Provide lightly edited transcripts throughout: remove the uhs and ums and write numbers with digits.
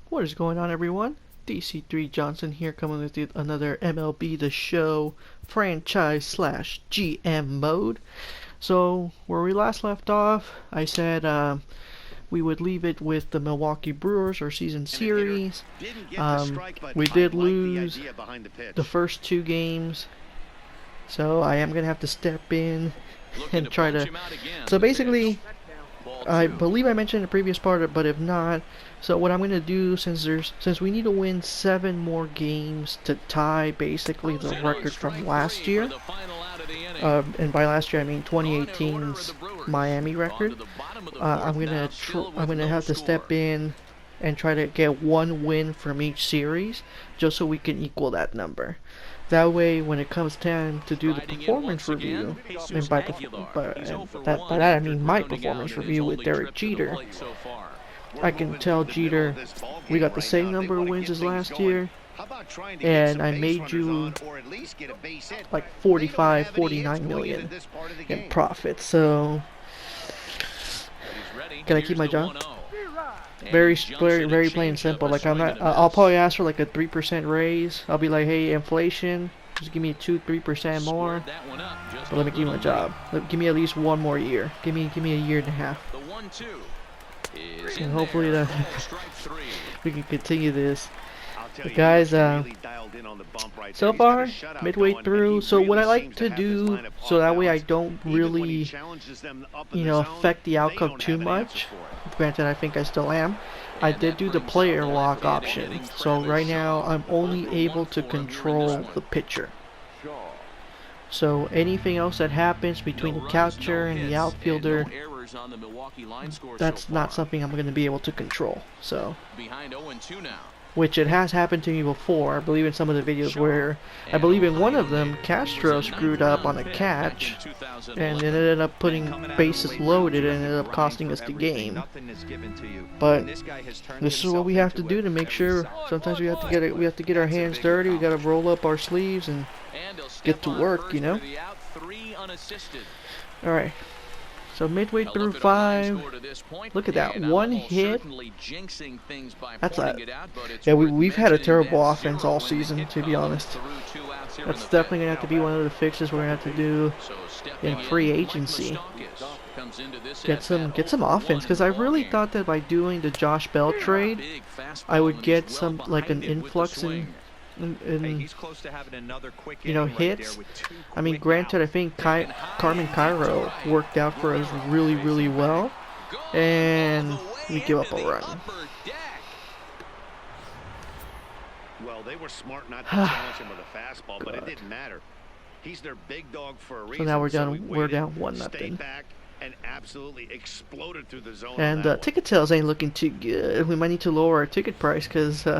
What is going on, everyone? DC3 Johnson here, coming with you another MLB The Show franchise slash GM mode. So, where we last left off, I said we would leave it with the Milwaukee Brewers, our season series. We did lose the first two games, so I am going to have to step in and try to... So basically, I believe I mentioned in the previous part, but if not, so what I'm going to do, since we need to win 7 more games to tie basically the record from last year, and by last year I mean 2018's Miami record, I'm gonna have to step in and try to get 1 win from each series, just so we can equal that number. That way, when it comes time to do the performance review, and by that I mean my performance review with Derek Jeter, I can tell Jeter, we got the same number of wins as last year, and I made you like 45, 49 million in profit. So, can I keep my job? Very plain and simple. Like, I'm not. I'll probably ask for like a 3% raise. I'll be like, hey, inflation, just give me 2-3% more. But let me keep my job. Give me at least 1 more year. Give me a year and a half. And hopefully that we can continue this. But guys, so far, midway through, so what I like to do, so that way I don't really, affect the outcome too much, granted I think I still am, I did do the player lock option. So right now, I'm only able to control the pitcher. So anything else that happens between the catcher and the outfielder, that's not something I'm going to be able to control. So, which it has happened to me before, I believe in some of the videos where, I believe in one of them, Castro screwed up on a catch, and it ended up putting bases loaded and ended up costing us the game. But this is what we have to do to make sure. Sometimes we have to get our hands dirty. We got to roll up our sleeves and get to work, All right. So midway through 5, look at that, 1 hit. That's a, yeah, we've had a terrible offense all season, to be honest. That's definitely gonna have to be one of the fixes we're gonna have to do in free agency. Get some offense, because I really thought that by doing the Josh Bell trade, I would get some like an influx in hits. I mean, granted, I think Carmen Cairo worked out for us really well, and we give up a run. Well, they were smart not to challenge him with a fastball, but it didn't matter. He's their big dog for a reason. So now we're down 1-0. And absolutely exploded through the zone. And ticket sales ain't looking too good. We might need to lower our ticket price, because we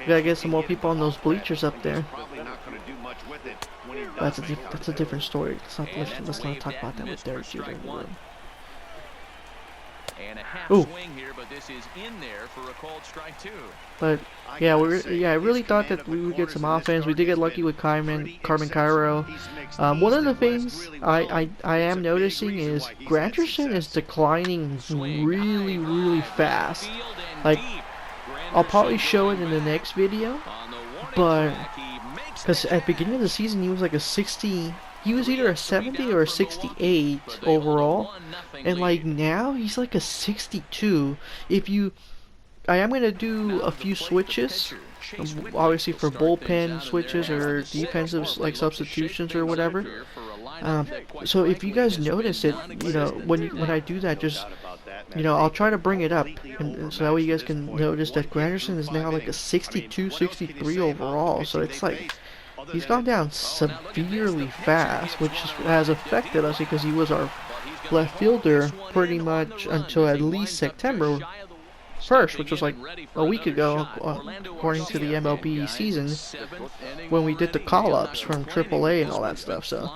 gotta get some more people on those bleachers up there. That's a different story. Let's not talk about that with Derek Jeter in the room. Ooh. But yeah, I really thought that we would get some offense. We did get lucky with Carmen Cairo. One of the things I am noticing is Granderson is declining really fast. Like, I'll probably show it in the next video, but because at the beginning of the season he was like a 60. He was either a 70 or a 68 overall, and like now he's like a 62. I am gonna do a few switches, obviously for bullpen switches or defensive like substitutions or whatever. So if you guys notice it, when I do that, just I'll try to bring it up, and so that way you guys can notice that Granderson is now like a 62, 63 overall. So it's like, he's gone down severely fast, which has affected us because he was our left fielder pretty much until at least September 1st, which was like a week ago, according to the MLB season, when we did the call-ups from AAA and all that stuff. So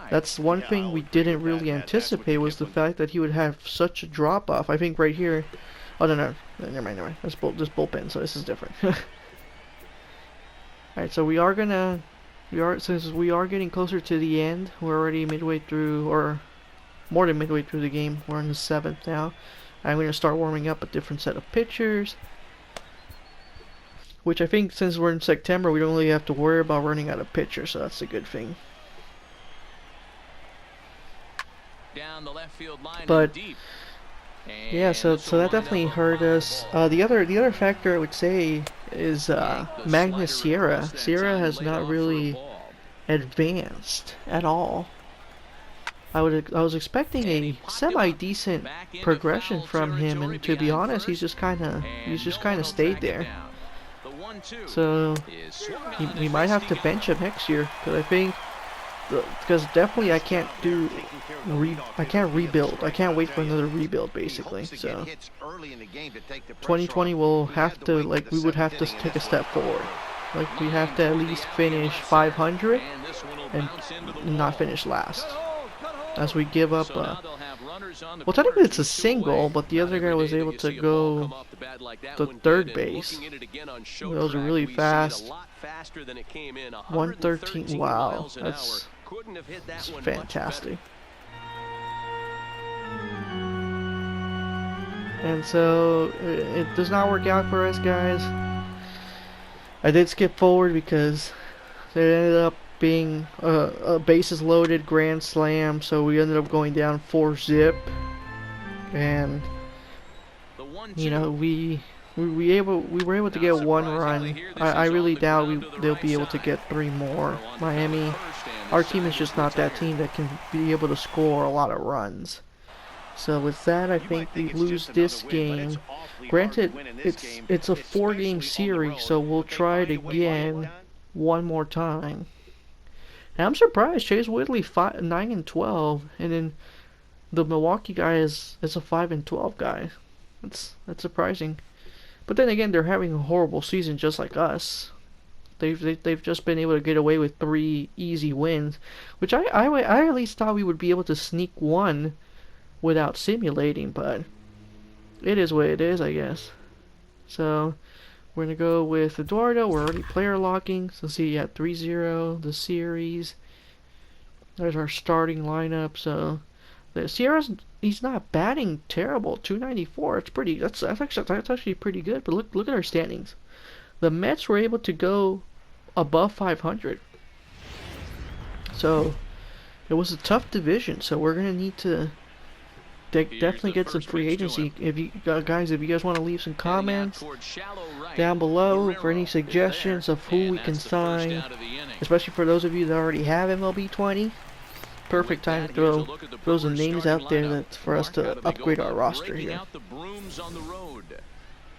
that's one thing we didn't really anticipate, was the fact that he would have such a drop-off. I think right here, oh no, never mind. This bullpen, so this is different. Alright, so since we are getting closer to the end, we're already midway through, or more than midway through the game. We're in the 7th now. I'm going to start warming up a different set of pitchers. which I think since we're in September, we don't really have to worry about running out of pitchers, so that's a good thing. Down the left field line But deep. yeah, so that definitely hurt us. The other factor I would say is Magnus Sierra. Sierra has not really advanced at all. I was expecting a semi-decent progression from him, and to be honest, he's just kind of stayed there. So we might have to bench him next year, because definitely I can't rebuild. I can't wait for another rebuild, basically. So 2020 will have to, like, we would have to take a step forward. Like, we have to at least finish 500 and not finish last. As we give up, well, technically it's a single, but the other guy was able to go to third base. Those are really fast. 113, wow, that's fantastic. And so it does not work out for us, guys. I did skip forward because it ended up being a bases loaded grand slam, so we ended up going down 4-zip, and you know we were able to get 1 run. I really doubt they'll be able to get 3 more. Miami, our team is just not that team that can be able to score a lot of runs. So with that, I think we lose this game. Granted, it's a 4-game series, so we'll try it again one more time. And I'm surprised Chase Whitley 9-12, and then the Milwaukee guy is a 5-12 guy. That's surprising. But then again, they're having a horrible season just like us. They've just been able to get away with 3 easy wins, which I at least thought we would be able to sneak 1 without simulating, but it is what it is, I guess. So we're going to go with Eduardo. We're already player locking. So see, yeah, 3-0, the series. There's our starting lineup. So the Sierra's, he's not batting terrible. 294. It's pretty. That's actually pretty good. But look at our standings. The Mets were able to go above 500. So it was a tough division. So we're going to need to definitely get some free agency. If you guys want to leave some comments down below for any suggestions of who we can sign, especially for those of you that already have MLB 20, perfect time to throw some names out there for us to upgrade our roster here.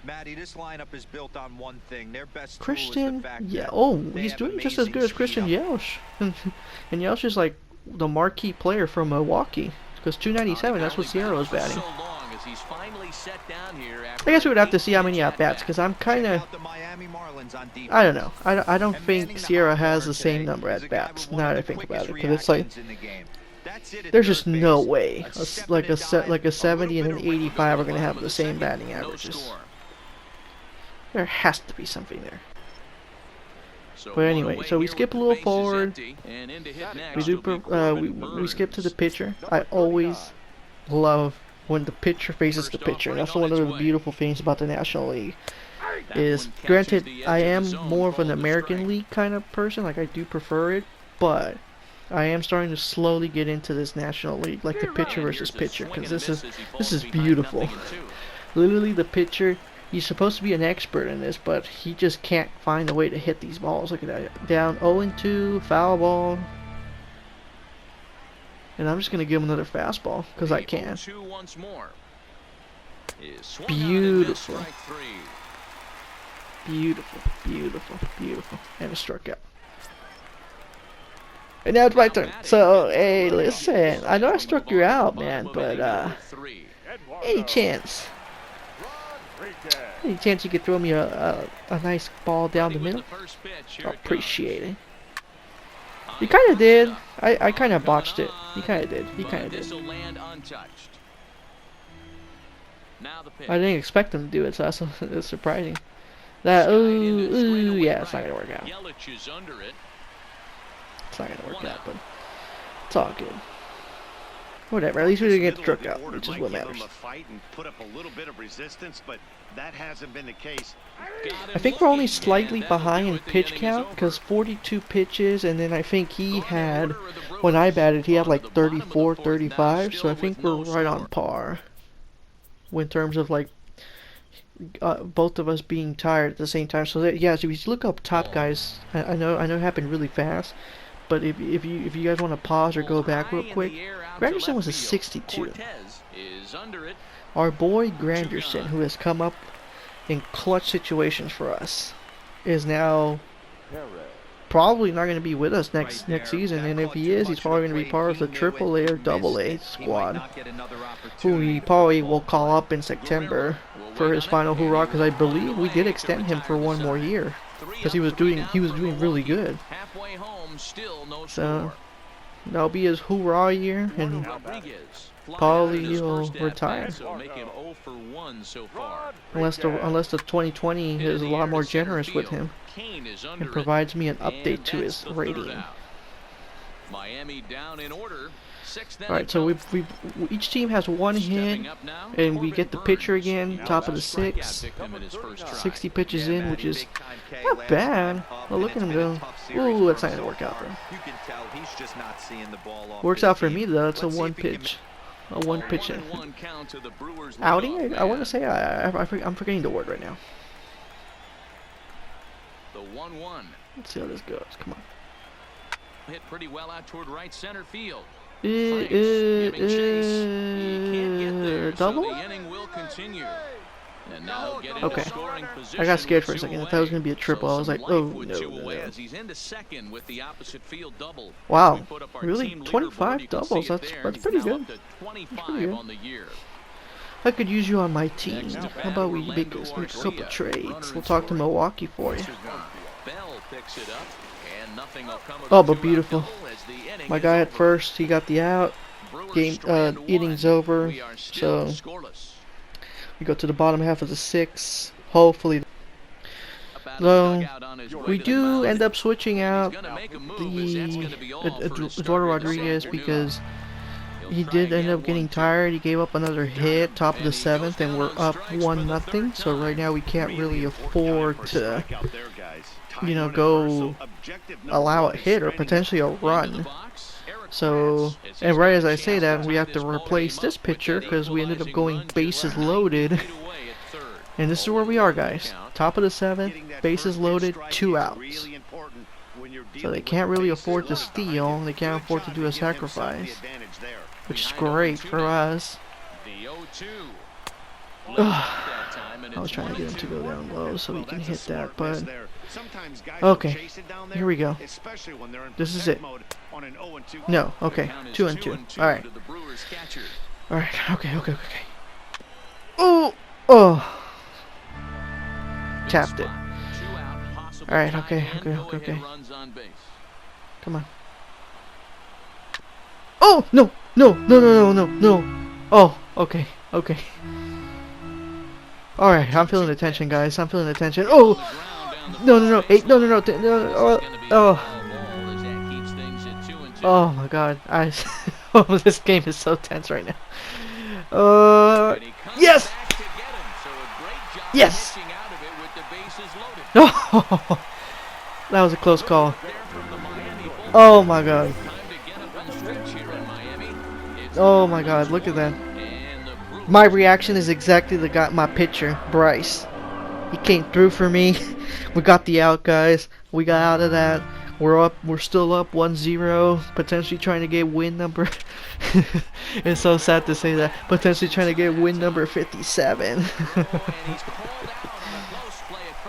Matty, this lineup is built on one thing. Their best Christian, yeah, oh, he's doing just as good as Christian Yelich, and Yelich is like the marquee player from Milwaukee. Because 297, that's what Sierra was batting. I guess we would have to see how many at-bats, because I'm kind of... I don't know. I don't think Sierra has the same number of at-bats, now that I think about it. Because it's like... There's just no way like a 70 and an 85 are going to have the same batting averages. There has to be something there. But anyway, so we skip a little forward. We skip to the pitcher. I always love when the pitcher faces the pitcher. That's one of the beautiful things about the National League. Is granted, I am more of an American League kind of person. Like, I do prefer it, but I am starting to slowly get into this National League, like the pitcher versus pitcher, because this is beautiful. Literally, the pitcher. He's supposed to be an expert in this, but he just can't find a way to hit these balls. Look at that. Down 0-2, foul ball. And I'm just going to give him another fastball, because I can. Beautiful. Beautiful, beautiful, beautiful. And a strikeout. And now it's my turn. So, hey, listen. I know I struck you out, man, but, any chance you could throw me a nice ball down the middle? I appreciate it. You kind of did. I kind of botched it. You kind of did. You kind of did. I didn't expect him to do it, so that's surprising. Ooh, yeah, it's not going to work out. It's not going to work out, but it's all good. Whatever. At least we didn't get struck out, which is what matters. I think we're only slightly behind in pitch count because 42 pitches, and then I think he had, when I batted, he had like 34, 35. So I think we're right on par in terms of like both of us being tired at the same time. So that, yeah, so if you look up top, guys, I know it happened really fast, but if you guys want to pause or go back real quick, Granderson was a 62. Our boy Granderson, who has come up in clutch situations for us, is now probably not going to be with us next season, and if he is, he's probably going to be part of the AAA or AA squad, who he probably will call up in September for his final hoorah, because I believe we did extend him for one more year because he was doing really good. So that'll be his hoorah year, and probably he'll retire. Unless the 2020 is a lot more generous with him and provides me an update to his rating. Alright, so each team has one hit, and we get the pitcher again, top of the 6. 60 pitches in, which is not bad. Well, look at him go. Ooh, that's not going to work out, though. Works out for me, though. It's a one pitch in. Outing? I want to say I'm forgetting the word right now. Let's see how this goes. Come on. Hit pretty well out toward right center field. Double? Okay. I got scared for a second. I thought it was going to be a triple. I was like, oh, no. Wow. Really? 25 doubles? That's pretty good. That's pretty good. I could use you on my team. How about we make a couple trades? We'll talk to Milwaukee for you. Oh, but beautiful. My guy at first, he got the out. Innings over. So we go to the bottom half of the 6. Hopefully. Though we do end up switching out Eduardo Rodriguez because he did end up getting tired. He gave up another hit, top of the 7th, and we're up 1-0. So right now we can't really afford to, go allow a hit or potentially a run. So, and right as I say that, we have to replace this pitcher because we ended up going bases loaded. And this is where we are, guys. Top of the 7th, bases loaded, 2 outs. So they can't really afford to steal. They can't afford to do a sacrifice, which is great for us. I was trying to get him to go down low so he can hit that, but okay, here we go. This is it. No, okay, 2-2. Alright. Alright, okay. Oh! Tapped it. Alright, okay. Come on. Oh! No! Oh, okay. Alright, I'm feeling the tension, guys. Oh! No. Oh my god. Oh, this game is so tense right now. Yes! Yes! No! That was a close call. Oh my god. Oh my god, look at that. My reaction is exactly my pitcher, Bryce. He came through for me. We got the out, guys. We got out of that. We're still up 1-0, potentially trying to get win number it's so sad to say that. Potentially trying to get win number 57.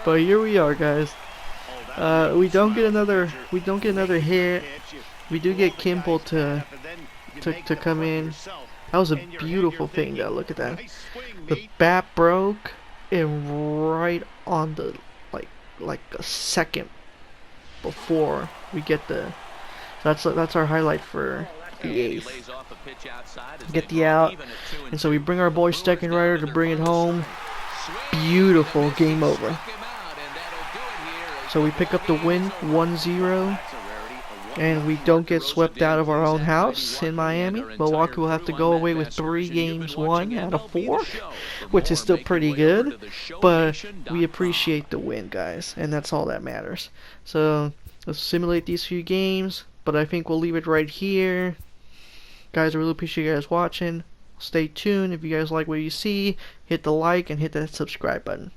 But here we are, guys. We don't get another hit. We do get Kimball to come in. That was a beautiful thing, though. Look at that. The bat broke, and right on the like a second before we get the. That's our highlight for the 8th. Get the out, and so we bring our boy Steckenrider to bring it home. Beautiful, game over. So we pick up the win, 1-0. and we don't get swept out of our own house in Miami, Milwaukee will have to go away with 3 games won out of 4, which is still pretty good, but we appreciate the win, guys, and that's all that matters. So let's simulate these few games, but I think we'll leave it right here. Guys, I really appreciate you guys watching. Stay tuned. If you guys like what you see, hit the like and hit that subscribe button.